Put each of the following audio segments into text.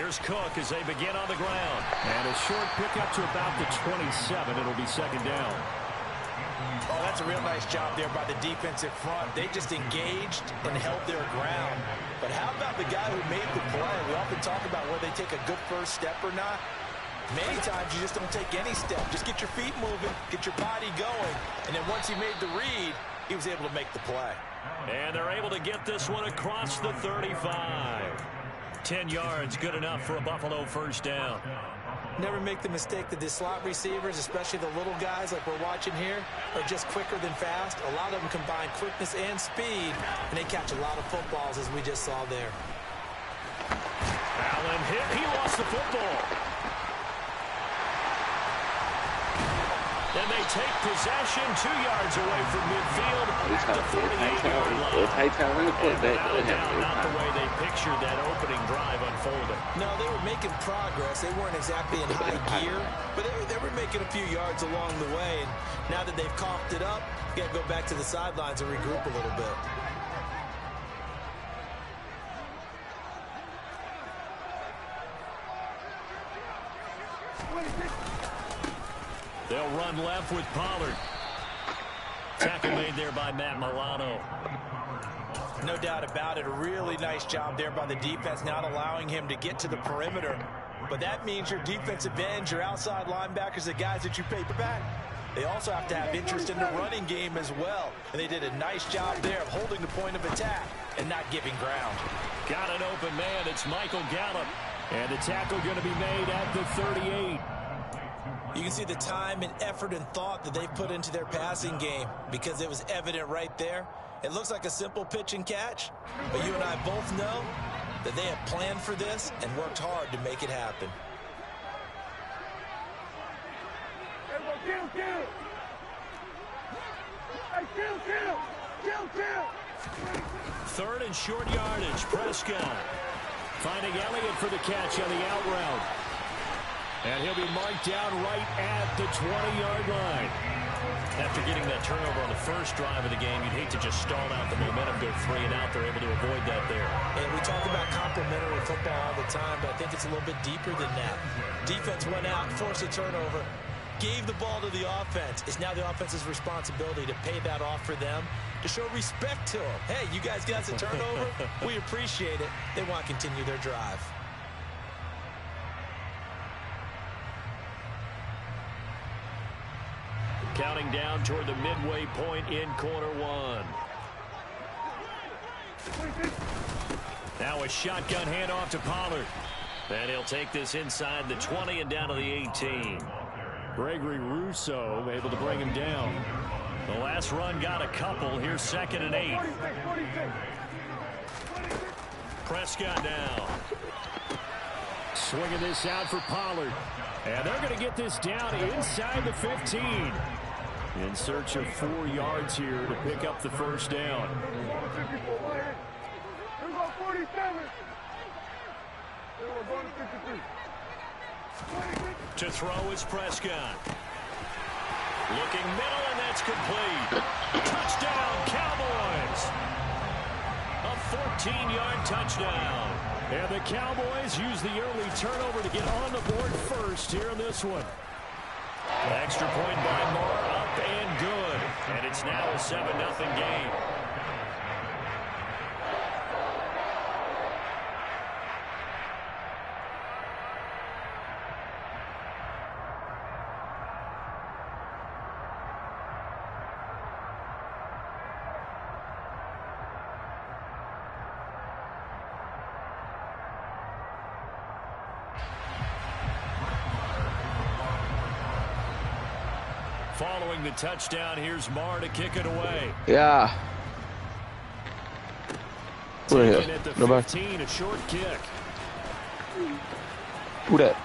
Here's Cook as they begin on the ground. And a short pickup to about the 27. It'll be second down. Oh, that's a real nice job there by the defensive front. They just engaged and held their ground. But how about the guy who made the play? We often talk about whether they take a good first step or not. Many times you just don't take any step. Just get your feet moving, get your body going. And then once he made the read, he was able to make the play. And they're able to get this one across the 35. 10 yards, good enough for a Buffalo first down. Never make the mistake that the slot receivers, especially the little guys like we're watching here, are just quicker than fast. A lot of them combine quickness and speed, and they catch a lot of footballs, as we just saw there. Allen hit. He lost the football. And they take possession 2 yards away from midfield at the 48-yard line. Not the way they pictured that opening drive unfolding. No, they were making progress. They weren't exactly in high gear, but they were making a few yards along the way. And now that they've coughed it up, you got to go back to the sidelines and regroup a little bit. They'll run left with Pollard. Tackle made there by Matt Milano. No doubt about it. A really nice job there by the defense, not allowing him to get to the perimeter. But that means your defensive ends, your outside linebackers, the guys that you pay back, they also have to have interest in the running game as well. And they did a nice job there of holding the point of attack and not giving ground. Got an open man. It's Michael Gallup. And the tackle going to be made at the 38. You can see the time and effort and thought that they put into their passing game because it was evident right there. It looks like a simple pitch and catch, but you and I both know that they have planned for this and worked hard to make it happen. Third and short yardage. Prescott finding Elliott for the catch on the out route. And he'll be marked down right at the 20-yard line. After getting that turnover on the first drive of the game, you'd hate to just stall out the momentum, go 3 and out. They're able to avoid that there. And we talk about complementary football all the time, but I think it's a little bit deeper than that. Defense went out, forced a turnover, gave the ball to the offense. It's now the offense's responsibility to pay that off for them, to show respect to them. Hey, you guys got the turnover. We appreciate it. They want to continue their drive. Counting down toward the midway point in quarter one. Now a shotgun handoff to Pollard. And he'll take this inside the 20 and down to the 18. Gregory Rousseau able to bring him down. The last run got a couple. Here's 2nd and 8. Prescott now. Swinging this out for Pollard. And they're going to get this down inside the 15. In search of 4 yards here to pick up the first down. To throw is Prescott. Looking middle, and that's complete. Touchdown, Cowboys. A 14-yard touchdown. And the Cowboys use the early turnover to get on the board first here in this one. Extra point by Moore, up and good. And it's now a 7-0 game. Following the touchdown, here's Marr to kick it away. Yeah. Taken at the 15, a short kick. Who that?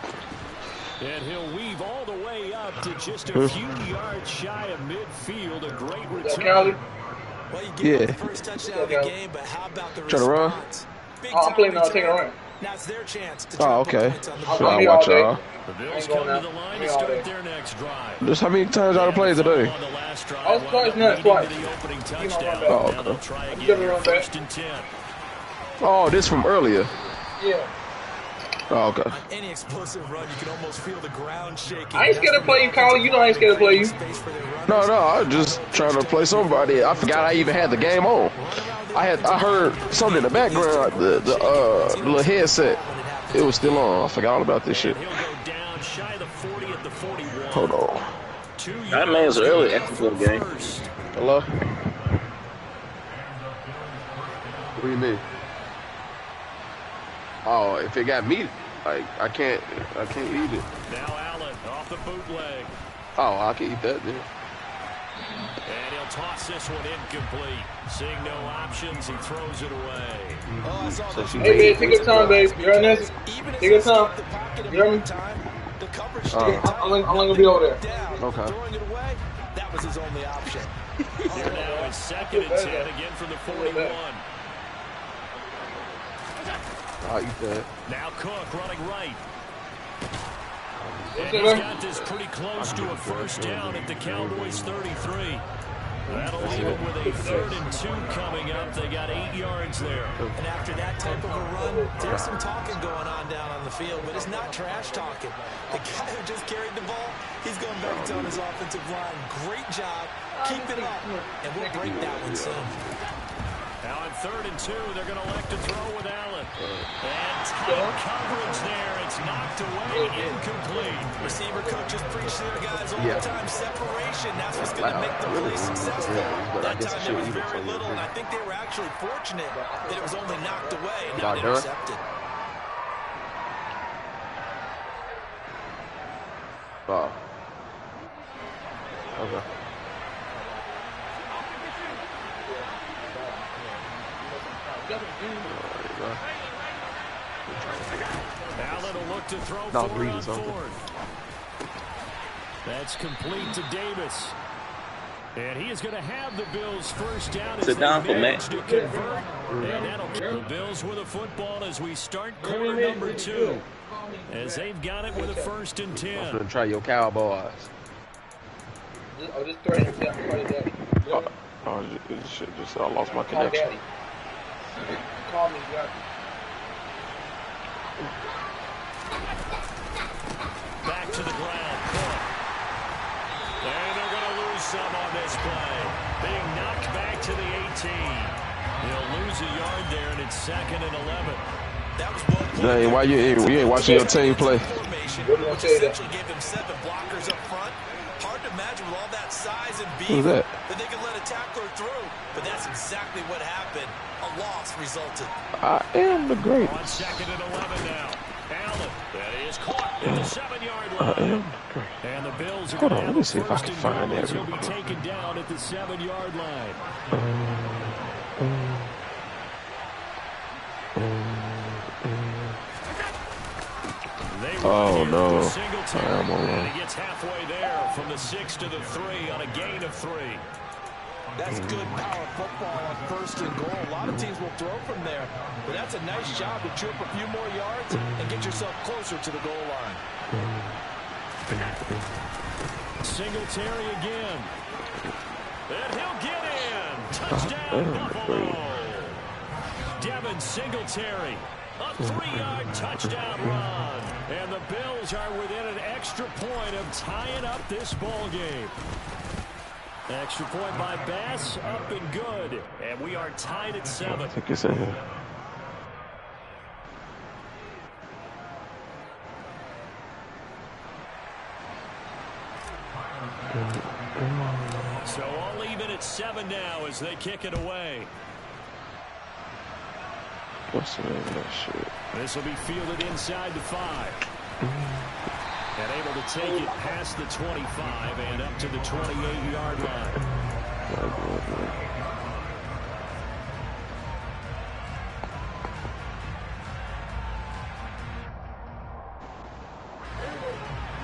And he'll weave all the way up to just a few yards shy of midfield. A great return. Well, you give the first touchdown of the game, but how about the response? Run? I'm playing now, taking a run. Now it's their chance to okay. I'll watch y'all. The Bills come to the line to start their next drive. Just how many times y'all play today? I was twice now, twice. Oh, okay. Oh, this from earlier. Yeah. Oh, okay. On any explosive run, you can almost feel the ground shaking. I ain't scared to play you, Kyle. You know I ain't scared to play you. No, I was just trying to play somebody. I forgot I even had the game on. I heard something in the background, the little headset. It was still on. I forgot all about this shit. Hold on. That man's early extra for the game. Hello? What do you mean? Oh, if it got meat, like I can't eat it. Now Allen off the bootleg. Oh, I can eat that then. And he'll toss this one incomplete. Seeing no options, he throws it away. Oh, I saw So she Hey, babe, take your time, babe. You heard this? Take your time. You heard me? The coverage I'm gonna be over there. Okay. Throwing it away, that was his only option. They're now in 2nd and 10 again from the 41. I'll eat that. Now Cook running right. And he's got this pretty close to a first down at the Cowboys 33. That'll leave them with a 3rd and 2 coming up. They got 8 yards there. And after that type of a run, there's some talking going on down on the field, but it's not trash talking. The guy who just carried the ball, he's going back to his offensive line. Great job. Keep it up. And we'll break that one soon. Now on 3rd and 2, they're going to elect to throw with Allen. And tight coverage there. It's knocked away, incomplete. Receiver coaches preach there, guys, all the time. Separation, that's what's going to make the play successful. That time there was very little, and I think they were actually fortunate that it was only knocked away and not intercepted. Oh. Okay. Allen will look to throw forward on 4th. That's complete to Davis. And he is going to have the Bills first down as Sit down for Matt. to convert. And that'll keep the Bills with a football as we start quarter number 2. As they've got it with a 1st and 10. I'm gonna try your Cowboys. I'll just throw it in the daddy. Oh, shit, just I lost my connection. Call me, daddy. Back to the ground. And they're going to lose some on this play. Being knocked back to the 18. They'll lose a yard there, and it's 2nd and 11. That was well played. Dang, why you ain't watching your team play? Which essentially gave them 7 blockers up front. Hard to imagine with all that size and beef that they could let a tackler through. But that's exactly what happened. A loss resulted. I am the greatest. On 2nd and 11 now. Allen, that is caught at the 7-yard line. I am great. And the Bills are Hold going on, to let me see if I can find that. He'll be taken down at the 7-yard line. Oh no! I am and he gets halfway there from the 6 to the 3 on a gain of 3. That's good power football on 1st and goal. A lot of teams will throw from there, but that's a nice job to chip a few more yards and get yourself closer to the goal line. Singletary again. And he'll get in. Touchdown, Buffalo. Devin Singletary. A 3-yard touchdown run. And the Bills are within an extra point of tying up this ball game. Extra point by Bass, up and good. And we are tied at 7. I think it's in here. So all even at 7 now as they kick it away. What's the name of that shit? This will be fielded inside the 5. And able to take it past the 25 and up to the 28-yard line.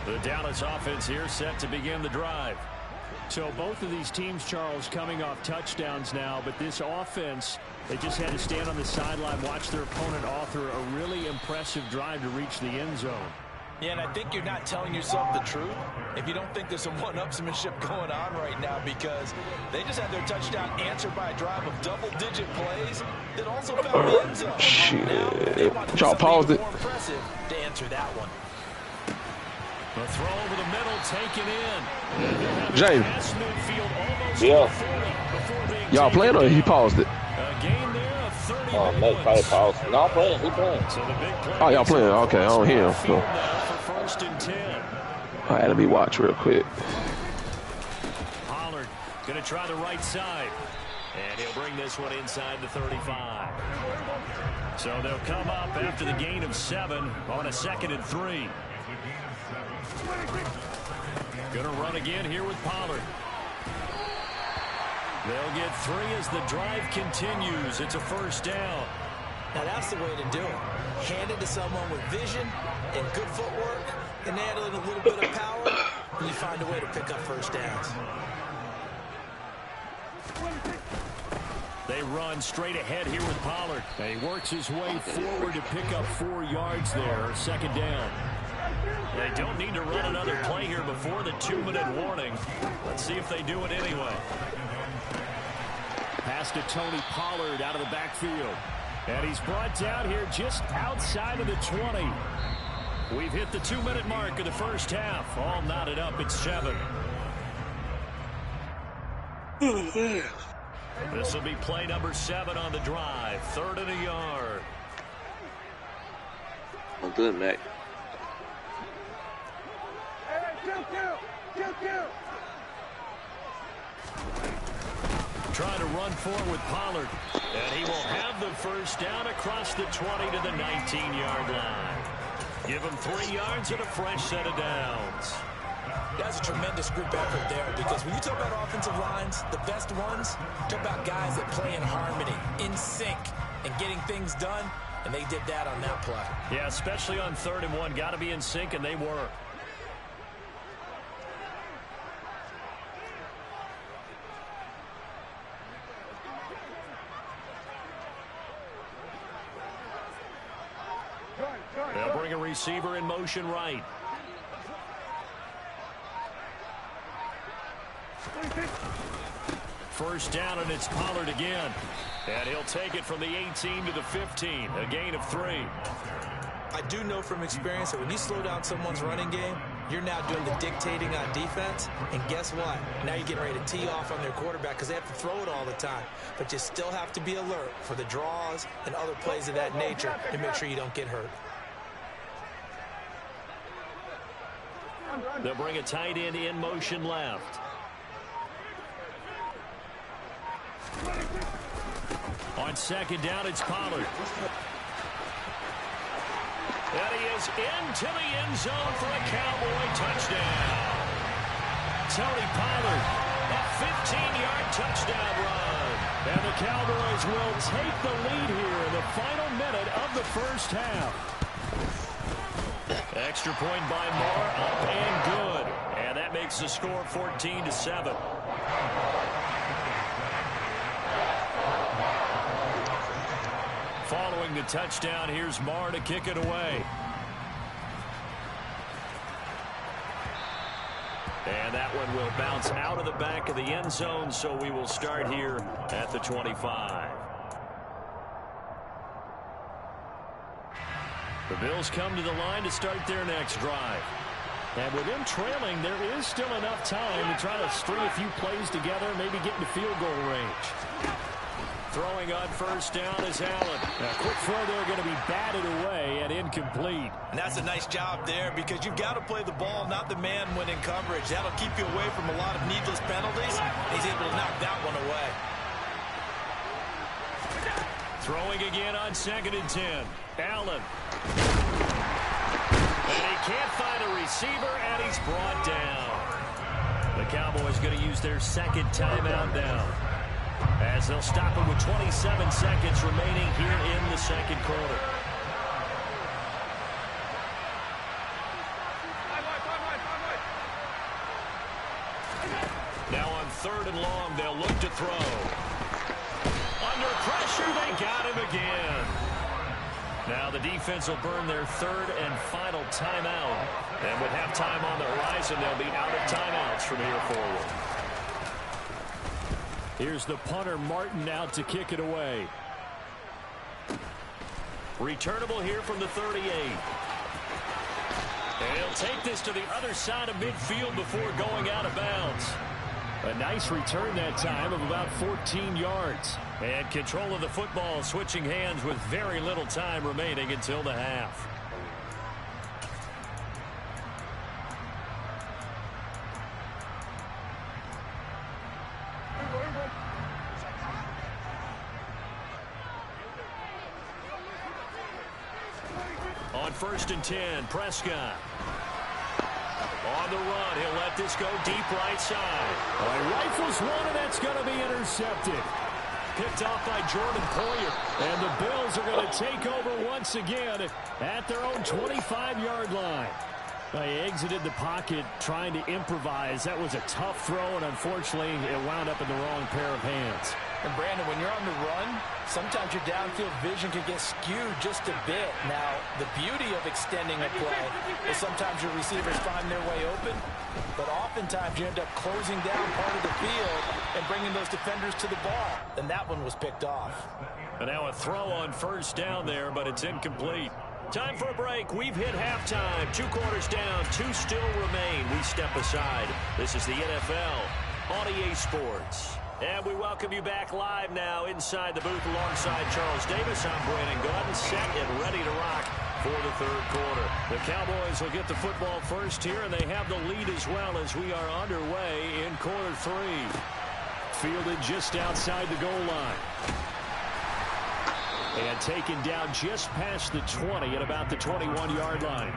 The Dallas offense here set to begin the drive. So both of these teams, Charles, coming off touchdowns now, but this offense, they just had to stand on the sideline, watch their opponent author a really impressive drive to reach the end zone. Yeah, and I think you're not telling yourself the truth if you don't think there's some one-upsmanship going on right now, because they just had their touchdown answered by a drive of double-digit plays that also found the end zone. Shit. Y'all paused it. More impressive to answer that one. The throw over the middle taken in. James. Yeah. Y'all playing or he paused it? A game there of 30 Oh, Matt probably paused. No, I'm playing. He playing. So the big play Oh, y'all playing. Okay, I don't hear him. So. for 1st and 10. All right, let me watch real quick. Pollard going to try the right side. And he'll bring this one inside the 35. So they'll come up after the gain of 7 on a 2nd and 3. Going to run again here with Pollard. They'll get 3 as the drive continues. It's a 1st down. Now that's the way to do it. Hand it to someone with vision and good footwork, and add in a little bit of power, and you find a way to pick up 1st downs. They run straight ahead here with Pollard. And he works his way forward to pick up 4 yards there. 2nd down. They don't need to run another play here before the 2-minute warning. Let's see if they do it anyway. Pass to Tony Pollard out of the backfield. And he's brought down here just outside of the 20. We've hit the 2-minute mark of the 1st half. All knotted up at 7. This will be play number 7 on the drive. 3rd and a yard. I'm good, Mac. Trying to run forward with Pollard. And he will have the 1st down across the 20 to the 19-yard line. Give him 3 yards and a fresh set of downs. That's a tremendous group effort there, because when you talk about offensive lines, the best ones, talk about guys that play in harmony, in sync, and getting things done, and they did that on that play. Yeah, especially on 3rd and 1. Got to be in sync, and they were. They'll bring a receiver in motion right. First down, and it's Pollard again. And he'll take it from the 18 to the 15. A gain of 3. I do know from experience that when you slow down someone's running game, you're now doing the dictating on defense. And guess what? Now you're getting ready to tee off on their quarterback because they have to throw it all the time. But you still have to be alert for the draws and other plays of that nature to make sure you don't get hurt. They'll bring a tight end in motion left. On 2nd down, it's Pollard. And he is into the end zone for a Cowboy touchdown. Tony Pollard, a 15-yard touchdown run. And the Cowboys will take the lead here in the final minute of the 1st half. Extra point by Moore, up and good. And that makes the score 14-7. Following the touchdown, here's Moore to kick it away. And that one will bounce out of the back of the end zone, so we will start here at the 25. The Bills come to the line to start their next drive. And with them trailing, there is still enough time to try to string a few plays together, maybe get into field goal range. Throwing on 1st down is Allen. A quick throw there going to be batted away and incomplete. And that's a nice job there, because you've got to play the ball, not the man when in coverage. That'll keep you away from a lot of needless penalties. He's able to knock that one away. Throwing again on 2nd and 10. Allen. And he can't find a receiver, and he's brought down. The Cowboys going to use their 2nd timeout now, as they'll stop him with 27 seconds remaining here in the 2nd quarter. Now on 3rd and long, they'll look to throw. Under pressure, they got him again. Now the defense will burn their third and final timeout. And with halftime on the horizon, they'll be out of timeouts from here forward. Here's the punter, Martin, out to kick it away. Returnable here from the 38. And he'll take this to the other side of midfield before going out of bounds. A nice return that time of about 14 yards. And control of the football switching hands with very little time remaining until the half. On 1st and 10, Prescott. On the run, he'll let this go deep right side. Rifles one, and that's going to be intercepted. Picked off by Jordan Poyer. And the Bills are going to take over once again at their own 25-yard line. They exited the pocket trying to improvise. That was a tough throw, and unfortunately, it wound up in the wrong pair of hands. And Brandon, when you're on the run, sometimes your downfield vision can get skewed just a bit. Now, the beauty of extending a play is sometimes your receivers find their way open, but oftentimes you end up closing down part of the field and bringing those defenders to the ball. And that one was picked off. And now a throw on 1st down there, but it's incomplete. Time for a break. We've hit halftime. 2 quarters down. 2 still remain. We step aside. This is the NFL on EA Sports. And we welcome you back live now inside the booth alongside Charles Davis. I'm Brandon Gordon, set and ready to rock for the 3rd quarter. The Cowboys will get the football first here, and they have the lead as well as we are underway in quarter 3. Fielded just outside the goal line. And taken down just past the 20 at about the 21-yard line.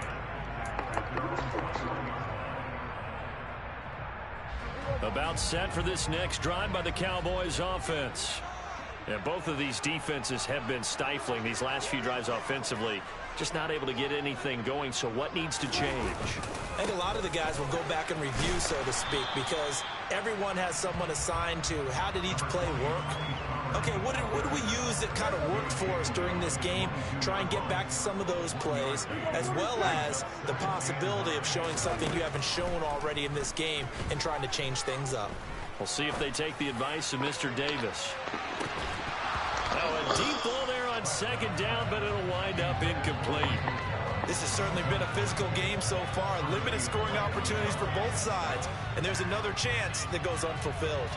About set for this next drive by the Cowboys offense. And both of these defenses have been stifling these last few drives offensively. Just not able to get anything going, so what needs to change? I think a lot of the guys will go back and review, so to speak, because everyone has someone assigned to how did each play work. Okay, what did we use that kind of worked for us during this game? Try and get back to some of those plays, as well as the possibility of showing something you haven't shown already in this game and trying to change things up. We'll see if they take the advice of Mr. Davis. Now a deep ball there on 2nd down, but it'll wind up incomplete. This has certainly been a physical game so far. Limited scoring opportunities for both sides, and there's another chance that goes unfulfilled.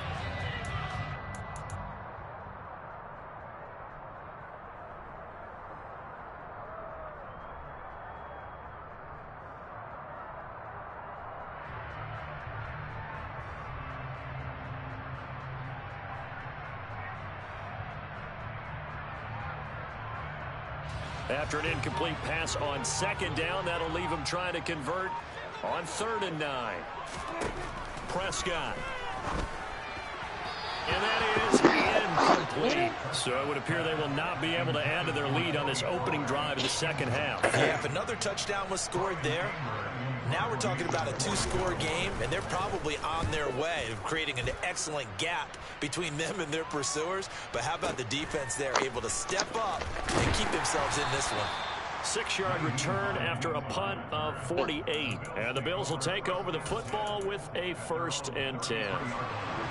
After an incomplete pass on 2nd down, that'll leave him trying to convert on 3rd and 9. Prescott. And that is incomplete. So it would appear they will not be able to add to their lead on this opening drive in the 2nd half. Yeah, if another touchdown was scored there, now we're talking about a 2-score game, and they're probably on their way of creating an excellent gap between them and their pursuers. But how about the defense there, able to step up and keep themselves in this one? 6-yard return after a punt of 48. And the Bills will take over the football with a 1st and 10.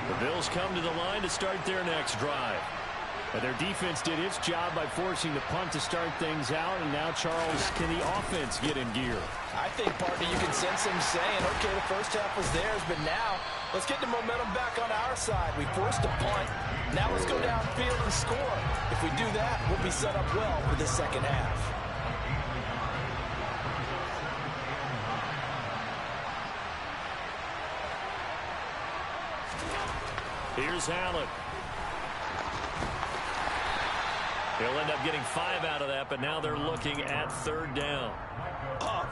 The Bills come to the line to start their next drive. And their defense did its job by forcing the punt to start things out. And now, Charles, can the offense get in gear? I think, partner, you can sense them saying, okay, the first half was theirs, but now let's get the momentum back on our side. We forced a punt. Now let's go downfield and score. If we do that, we'll be set up well for the 2nd half. Here's Allen. He'll end up getting 5 out of that, but now they're looking at 3rd down.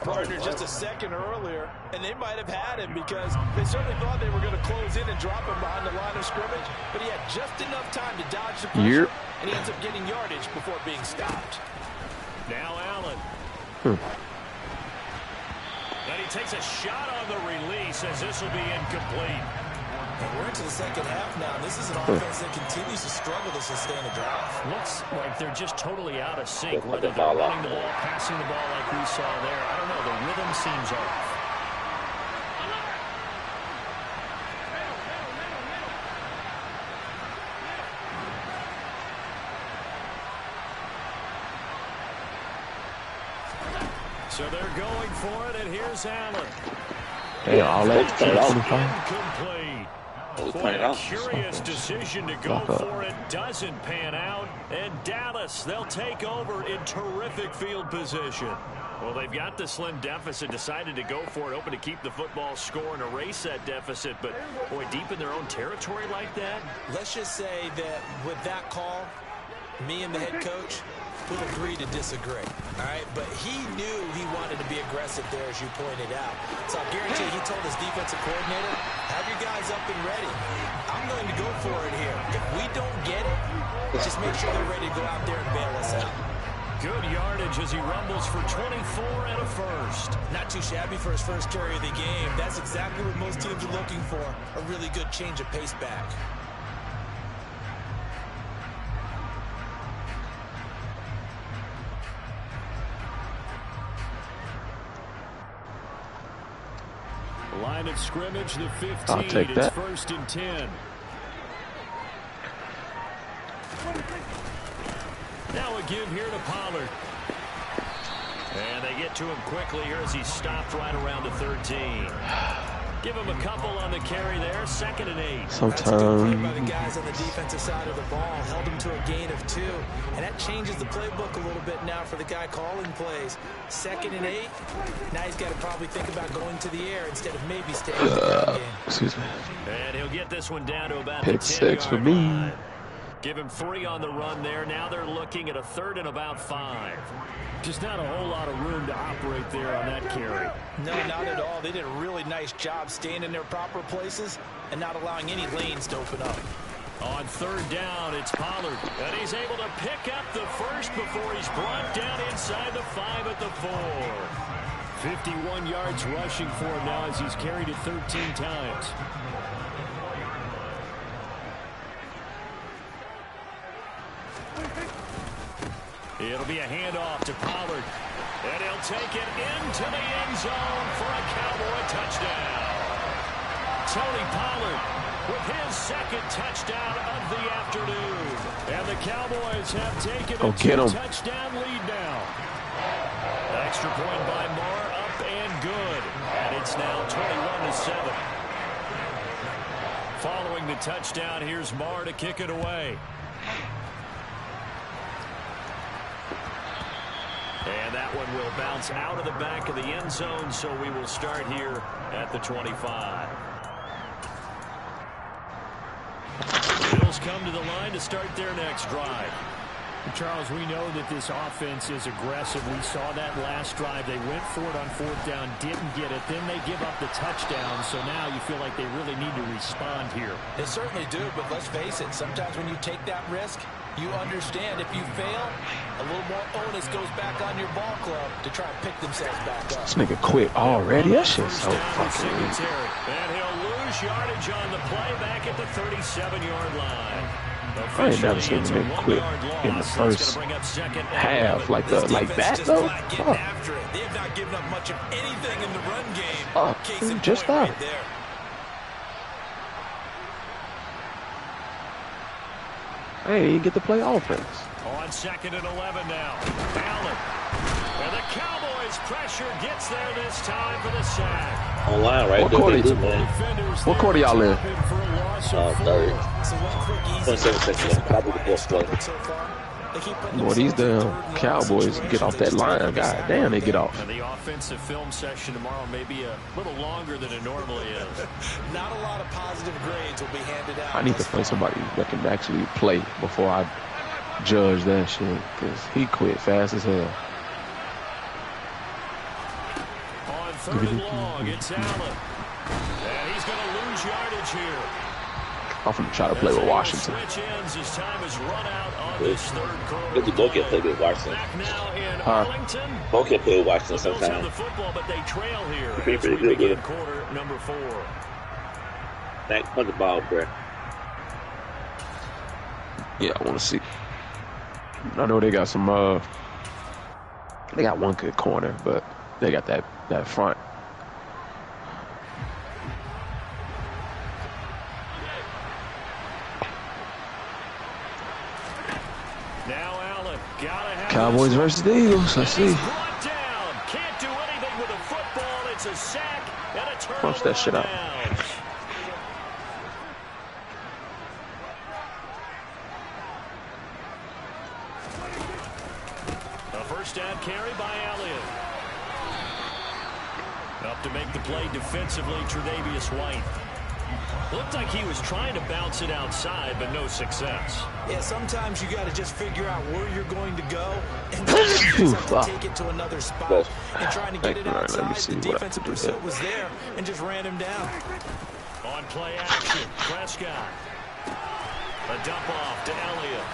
Partner, just a second earlier, and they might have had him because they certainly thought they were going to close in and drop him behind the line of scrimmage, but he had just enough time to dodge the pressure, and he ends up getting yardage before being stopped. Now Allen. And he takes a shot on the release as this will be incomplete. And we're into the second half now, and this is an offense that continues to struggle to sustain a drive. Looks like they're just totally out of sync, whether they're running the ball, passing the ball like we saw there. I don't know. The rhythm seems off. So they're going for it, and here's Allen. Hey, all that Incomplete. Boy, a curious decision to go for it. Doesn't pan out. And Dallas, they'll take over in terrific field position. Well, they've got the slim deficit, decided to go for it, hoping to keep the football score and erase that deficit. But, boy, deep in their own territory like that. Let's just say that with that call, me and the head coach will agree to disagree. All right, but he knew he wanted to be aggressive there, as you pointed out. So I guarantee he told his defensive coordinator, have your guys up and ready. I'm going to go for it here. If we don't get it, just make sure they're ready to go out there and bail us out. Good yardage as he rumbles for 24 and a first. Not too shabby for his first carry of the game. That's exactly what most teams are looking for, a really good change of pace back. Line of scrimmage, the 15. I'll take that. It's 1st and 10. Now a give here to Pollard. And they get to him quickly here as he stopped right around the 13. Give him a couple on the carry there. 2nd and 8. That's a good play by the guys on the defensive side of the ball. Held him to a gain of 2. And that changes the playbook a little bit now for the guy calling plays. 2nd and 8. Now he's got to probably think about going to the air instead of maybe staying in the ground game. Excuse me. And he'll get this one down to about Pick the 6 for 10-yard me. line. Give him 3 on the run there. Now they're looking at a 3rd and about 5. Just not a whole lot of room to operate there on that carry. No, not at all. They did a really nice job staying in their proper places and not allowing any lanes to open up. On 3rd down, it's Pollard. And he's able to pick up the first before he's brought down inside the 5 at the 4. 51 yards rushing for him now as he's carried it 13 times. It'll be a handoff to Pollard. And he'll take it into the end zone for a Cowboy touchdown. Tony Pollard with his 2nd touchdown of the afternoon. And the Cowboys have taken a 2-touchdown lead now. Extra point by Moore, up and good. And it's now 21-7. Following the touchdown, here's Moore to kick it away. And that one will bounce out of the back of the end zone, so we will start here at the 25. Bills come to the line to start their next drive. Charles, we know that this offense is aggressive. We saw that last drive. They went for it on 4th down, didn't get it. Then they give up the touchdown, so now you feel like they really need to respond here. They certainly do, but let's face it, sometimes when you take that risk, you understand if you fail, a little more onus goes back on your ball club to try and pick themselves back up. This nigga quit already. That shit's so fucking easy. And he'll lose yardage on the play back at the 37-yard line. I ain't never seen a nigga quit in the first half like that though. After it. They have not given up much of anything in the run game. Case in Just point that. right there. I ain't even get to play offense. On 2nd and 11 now. Allen. And the Cowboys pressure gets there this time for the sack. Online right What quarter? Defenders What quarter y'all in? for a loss of 4. 3rd. So one quick, easy 27 seconds left. Probably the 4th play. so far. They keep putting Boy, these themselves in damn third and long Cowboys get off that situations. line. God damn, they get off. And the offensive film session tomorrow may be a little longer than it normally is. Not a lot of positive grades will be handed out. I need to find somebody that can actually play before I judge that shit, because he quit fast as hell. On 3rd and long, it's Allen. And he's going to lose yardage here. I'm finna try to play with Washington. Switch ends as time is run out on this 3rd quarter. Good to both get played with Washington. Back now in Huh? Arlington. Both get played with Washington The Bills have the sometimes. football, but they trail here Pretty as we good, begin yeah. quarter number 4. Back for the ball, bro. Yeah, I want to see. I know they got some. They got one good corner, but they got that front. Now Allen, gotta have Cowboys versus the Eagles. I see. brought down. Can't do anything with a football. It's a sack and a turnover. Punch that shit out. A first down carry by Elliott. Up to make the play defensively, Tre'Davious White. Looked like he was trying to bounce it outside, but no success. Yeah, sometimes you got to just figure out where you're going to go and then you just have to take it to another spot. And trying to get it outside, the defensive pursuit was there and just ran him down. On play action, Prescott. A dump off to Elliott.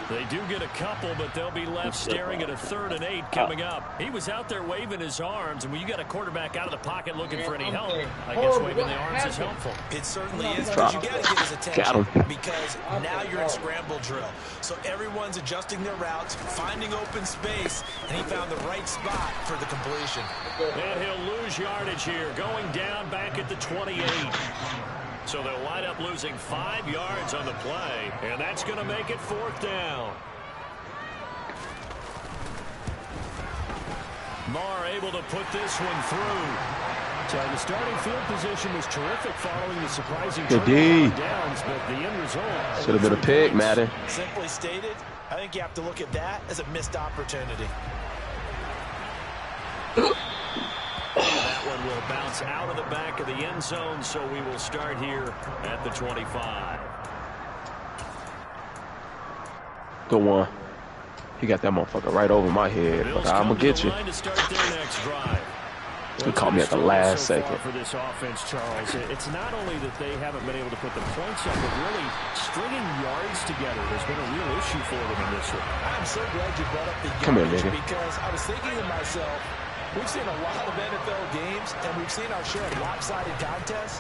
They do get a couple, but they'll be left staring at a 3rd and 8 coming up. He was out there waving his arms, and when you got a quarterback out of the pocket looking for any help, I guess waving the arms is helpful. It certainly is, because you got to get his attention because now you're in scramble drill. So everyone's adjusting their routes, finding open space, and he found the right spot for the completion. And he'll lose yardage here, going down back at the 28. So they'll wind up losing 5 yards on the play, and that's going to make it 4th down. Marr able to put this one through. So the starting field position was terrific following the surprising turnover on downs, but the end result Should have been a pick, Madden. Simply stated, I think you have to look at that as a missed opportunity. That one will bounce out of the back of the end zone, so we will start here at the 25. Good one. He got that motherfucker right over my head, but I'm going to get you. He caught me at the last second. For this offense, Charles, it's not only that they haven't been able to put the points up, but really stringing yards together has been a real issue for them in this one. I'm so glad you brought up the Come here, yardage, nigga. because I was thinking to myself, we've seen a lot of NFL games, and we've seen our share of lopsided contests,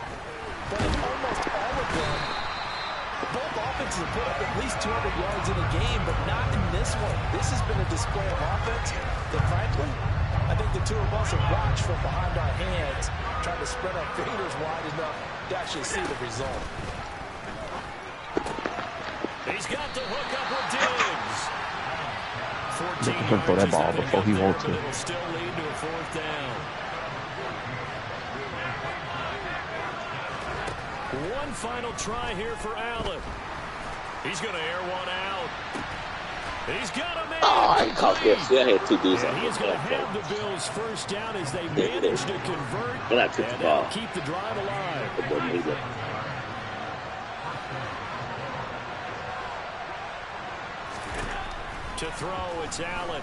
but in almost all of them, both offenses have put up at least 200 yards in a game, but not in this one. This has been a display of offense that, frankly, I think the two of us have watched from behind our hands, trying to spread our fingers wide enough to actually see the result. He's got the hook up with Diggs. 14 Let him throw that ball before he wants to. It'll still lead to a 4th down. One final try here for Allen. He's going to air one out. He's got him in. Oh, I caught this. Yeah, I had 2 D's on And he is going to have the Bills' first down as they manage to convert. They're not took the ball. Keep the drive alive. To throw, it's Allen.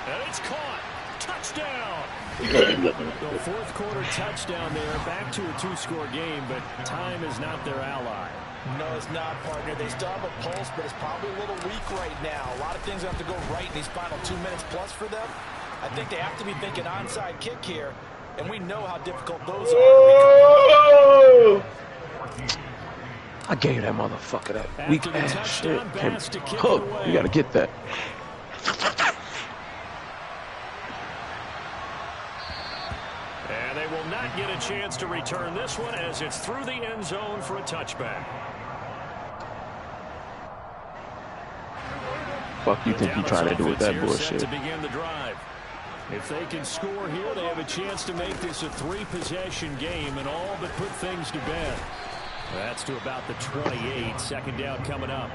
And it's caught. Touchdown. The 4th quarter touchdown there. Back to a 2-score game, but time is not their ally. No, it's not, partner. They still have a pulse, but it's probably a little weak right now. A lot of things have to go right in these final 2 minutes plus for them. I think they have to be thinking onside kick here, and we know how difficult those are to recover. I gave that motherfucker that weak ass shit. Hook. You got to get that. And they will not get a chance to return this one as it's through the end zone for a touchback. Fuck you think you trying to do with that bullshit? To begin the drive. If they can score here, they have a chance to make this a 3-possession game and all but put things to bed. That's to about the 28. 2nd down coming up.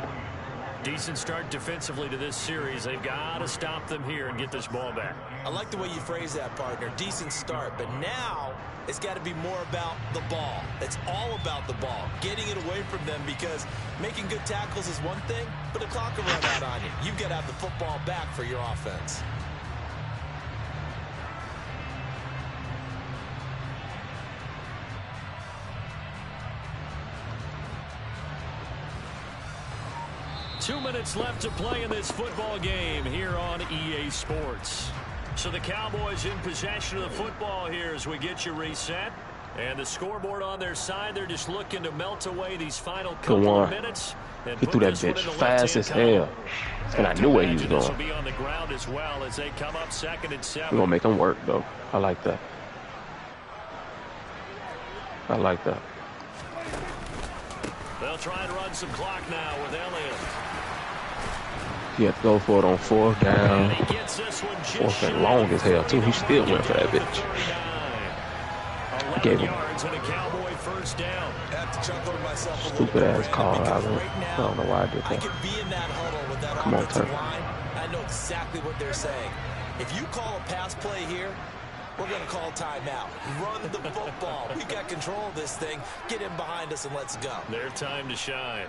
Decent start defensively to this series. They've got to stop them here and get this ball back. I like the way you phrase that, partner. Decent start, but now it's got to be more about the ball. It's all about the ball, getting it away from them, because making good tackles is one thing, but the clock will run out on you. You've got to have the football back for your offense. Two minutes left to play in this football game here on EA Sports. So the Cowboys in possession of the football here as we get you reset. And the scoreboard on their side, they're just looking to melt away these final couple of minutes. He threw that bitch fast as hell. And I knew where he was going. Be on the ground as well as they come up 2nd and 7. We're going to make him work, though. I like that. I like that. They'll try and run some clock now with Elliott. He had to go for it on 4th down. 4th and long as hell, too. He still went for that bitch. He gave him stupid ass call. I don't know why I did that. Come on, turn. I know exactly what they're saying. If you call a pass play here, we're going to call timeout. Run the football. We got control of this thing. Get in behind us and let's go. Their time to shine.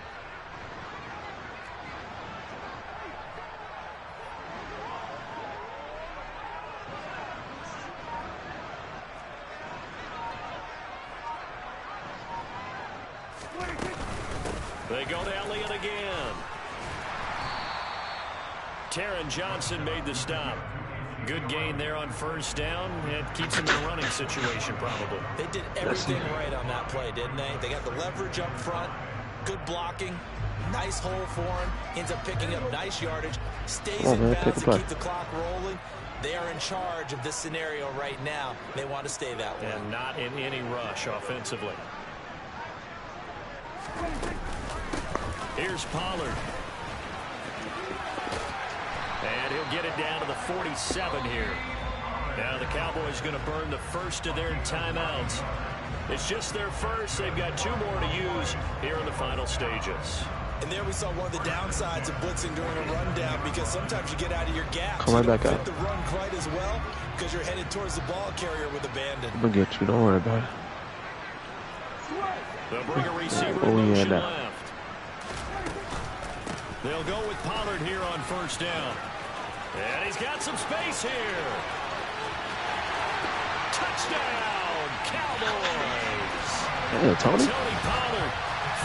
They go to Elliott again. Taron Johnson made the stop. Good gain there on 1st down. It keeps him in a running situation, probably. They did everything right on that play, didn't they? They got the leverage up front, good blocking, nice hole for him, ends up picking up nice yardage, stays in bounds to keep the clock rolling. They are in charge of this scenario right now. They want to stay that way. And not in any rush offensively. Here's Pollard. And he'll get it down to the 47 here. Now the Cowboys going to burn the first of their timeouts. It's just their first. They've got 2 more to use here in the final stages. And there we saw one of the downsides of blitzing during a rundown, because sometimes you get out of your gap. Come right back out. The run quite as well because you're headed towards the ball carrier with abandon. I'm going to get you. Don't worry about it. They'll bring a receiver motion left. They'll go with Pollard here on 1st down. And he's got some space here. Touchdown, Cowboys. Yeah, Tony Pollard,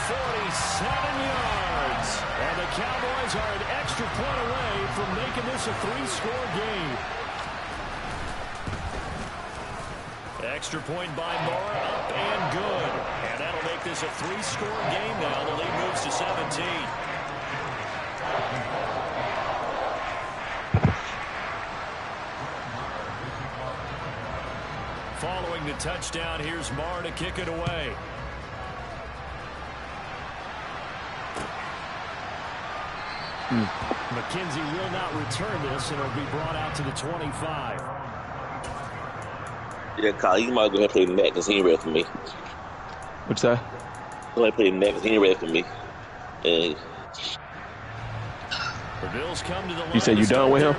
47 yards. And the Cowboys are an extra point away from making this a 3-score game. Extra point by Moore, up and good. And that'll make this a 3-score game now. The lead moves to 17. Following the touchdown, here's Marr to kick it away. McKenzie will not return this, and it'll be brought out to the 25. Yeah, Kyle, you might go ahead and play Mack because he ain't ready for me. What's that? Go ahead and play Mack because he ain't ready for me. And the Bills come to the line. You said you done with him?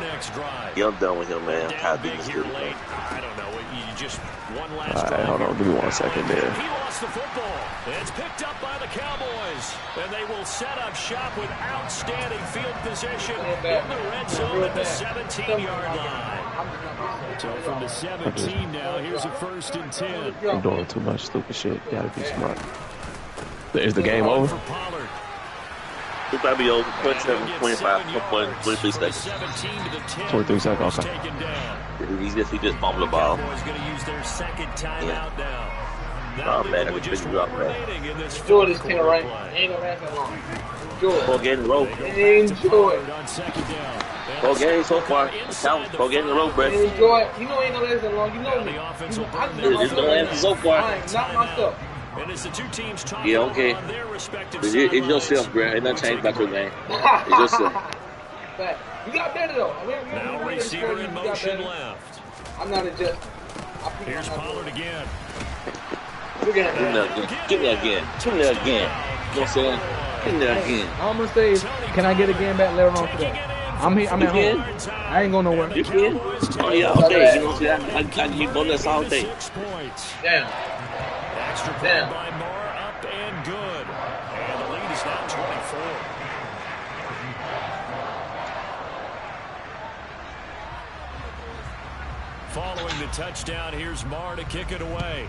yeah, I'm done with him, man. I'm tired of Big this here dude. late. I don't know. You just one last All right, hold on. Give me 1 second there. He lost the football. It's picked up by the Cowboys. And they will set up shop with outstanding field position in the red zone at the 17-yard line. So from the 17 now, here's a 1st and 10. I'm doing too much stupid shit. Gotta be smart. Is the game over? It's about to be over. 25, 23 seconds. 23 seconds, okay. He just fumbled the ball. Cowboys going to use their 2nd timeout now. Oh, man, I can pick you up, man. Enjoy this thing, right? Ain't gonna last that long. Enjoy it. 4 games in a row. Enjoy it. 4 games so far. 4 games in a row, Brett. Enjoy it. You know it ain't gonna last that long. You know me. It's gonna last so far. I ain't not myself. And as the 2 teams talk Yeah, okay. on their respective It's yourself, Brett. Ain't nothing changed about your game. It's yourself. But you got better though. Now receiver in motion left. I'm not adjusting. Here's Pollard again. Give me that again. Give me that again. You know what I'm saying? Give me that again. All I'm gonna say is, can I get a game back later on today? I'm here. I'm at home. I ain't going nowhere. You can? Oh yeah, okay. You know what I'm saying? I can keep on this all day. 6 points. Damn. Extra point by Moore, up and good. And the lead is now 24. Following the touchdown, here's Marr to kick it away.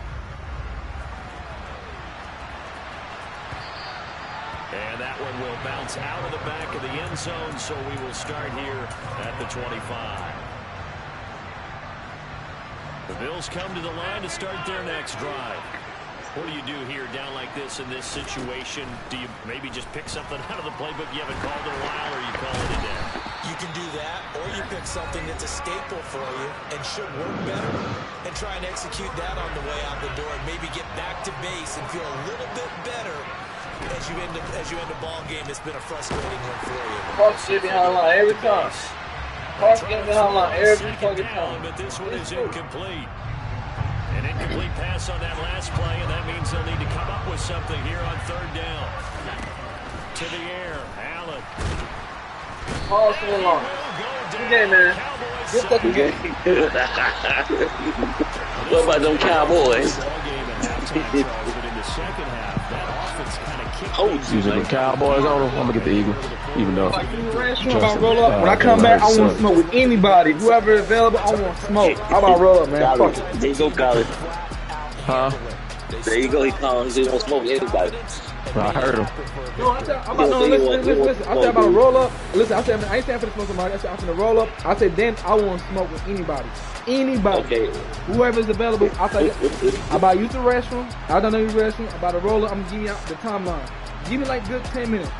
And that one will bounce out of the back of the end zone, so we will start here at the 25. The Bills come to the line to start their next drive. What do you do here down like this in this situation? Do you maybe just pick something out of the playbook you haven't called in a while, or you call it a day? You can do that, or you pick something that's a staple for you and should work better and try and execute that on the way out the door and maybe get back to base and feel a little bit better as you end a ball game that's been a frustrating one for you. Hawks get behind the line every time. Hawks get behind the line every fucking time. But this one is incomplete. An incomplete pass on that last play, and that means they'll need to come up with something here on third down. To the air, Allen. Hawks in the line. Good game, man. Good fucking game. What about them Cowboys? Using the Cowboys on them, I'm gonna get the Eagle, even though. When I come back, I want to smoke with anybody. Whoever is available, I want to smoke. How about roll up, man? Fuck it. There you go, College. Huh? There you go. He calls. He won't smoke with anybody. I heard him. No, listen. I said about a roll up. Listen, I said I ain't saying for the smoke somebody. I said I'm gonna roll up. I said then I want to smoke with anybody. Anybody. Okay. Whoever's available. I said I about use the restroom. I don't know the restroom. About a roll up. I'm gonna give you out the timeline. Give me like good 10 minutes.